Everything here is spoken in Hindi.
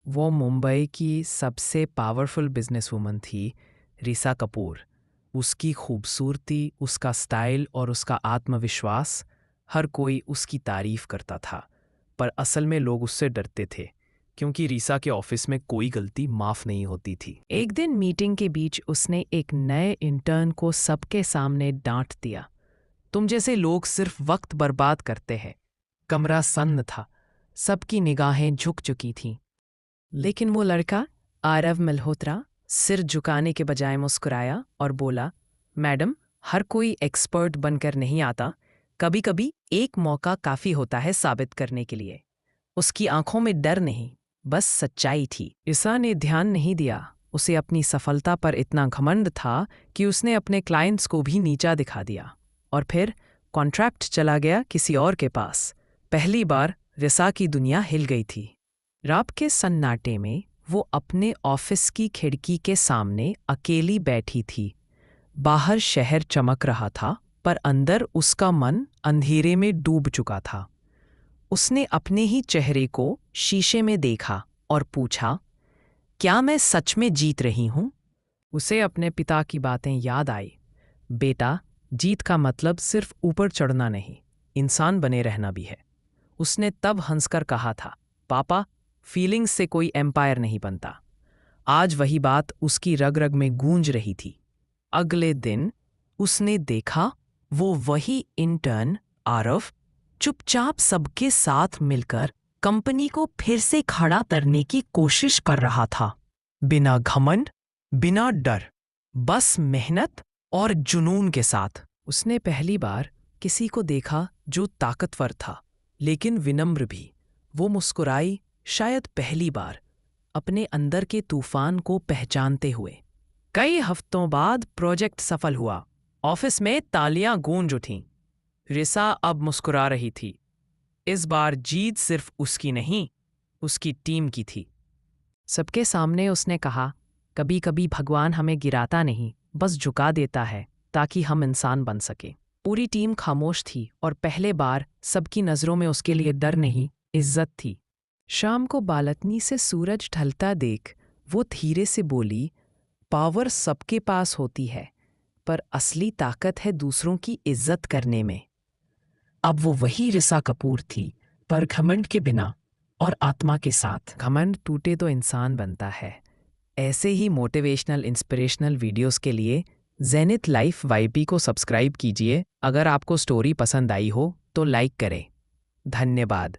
वो मुंबई की सबसे पावरफुल बिजनेसवुमन थी, रीसा कपूर। उसकी खूबसूरती, उसका स्टाइल और उसका आत्मविश्वास, हर कोई उसकी तारीफ करता था। पर असल में लोग उससे डरते थे, क्योंकि रीसा के ऑफिस में कोई गलती माफ नहीं होती थी। एक दिन मीटिंग के बीच उसने एक नए इंटर्न को सबके सामने डांट दिया। तुम जैसे लोग सिर्फ वक्त बर्बाद करते हैं। कमरा सन्न था, सबकी निगाहें झुक चुकी थीं। लेकिन वो लड़का, आरव मल्होत्रा, सिर झुकाने के बजाय मुस्कुराया और बोला, मैडम, हर कोई एक्सपर्ट बनकर नहीं आता। कभी कभी एक मौका काफी होता है साबित करने के लिए। उसकी आंखों में डर नहीं, बस सच्चाई थी। ईसा ने ध्यान नहीं दिया। उसे अपनी सफलता पर इतना घमंड था कि उसने अपने क्लाइंट्स को भी नीचा दिखा दिया। और फिर कॉन्ट्रैक्ट चला गया किसी और के पास। पहली बार रिसा की दुनिया हिल गई थी। रात के सन्नाटे में वो अपने ऑफिस की खिड़की के सामने अकेली बैठी थी। बाहर शहर चमक रहा था, पर अंदर उसका मन अंधेरे में डूब चुका था। उसने अपने ही चेहरे को शीशे में देखा और पूछा, क्या मैं सच में जीत रही हूं? उसे अपने पिता की बातें याद आई। बेटा, जीत का मतलब सिर्फ ऊपर चढ़ना नहीं, इंसान बने रहना भी है। उसने तब हंसकर कहा था, पापा, फीलिंग्स से कोई एम्पायर नहीं बनता। आज वही बात उसकी रग रग में गूंज रही थी। अगले दिन उसने देखा, वो वही इंटर्न आरव चुपचाप सबके साथ मिलकर कंपनी को फिर से खड़ा करने की कोशिश कर रहा था। बिना घमंड, बिना डर, बस मेहनत और जुनून के साथ। उसने पहली बार किसी को देखा जो ताकतवर था, लेकिन विनम्र भी। वो मुस्कुराई, शायद पहली बार, अपने अंदर के तूफान को पहचानते हुए। कई हफ्तों बाद प्रोजेक्ट सफल हुआ। ऑफिस में तालियां गूंज उठीं। रिसा अब मुस्कुरा रही थी। इस बार जीत सिर्फ उसकी नहीं, उसकी टीम की थी। सबके सामने उसने कहा, कभी कभी भगवान हमें गिराता नहीं, बस झुका देता है ताकि हम इंसान बन सके। पूरी टीम खामोश थी और पहले बार सबकी नज़रों में उसके लिए डर नहीं, इज्जत थी। शाम को बालकनी से सूरज ढलता देख वो धीरे से बोली, पावर सबके पास होती है, पर असली ताकत है दूसरों की इज्जत करने में। अब वो वही रिसा कपूर थी, पर घमंड के बिना और आत्मा के साथ। घमंड टूटे तो इंसान बनता है। ऐसे ही मोटिवेशनल इंस्पिरेशनल वीडियोस के लिए जेनिथ लाइफ वाईपी को सब्सक्राइब कीजिए। अगर आपको स्टोरी पसंद आई हो तो लाइक करें। धन्यवाद।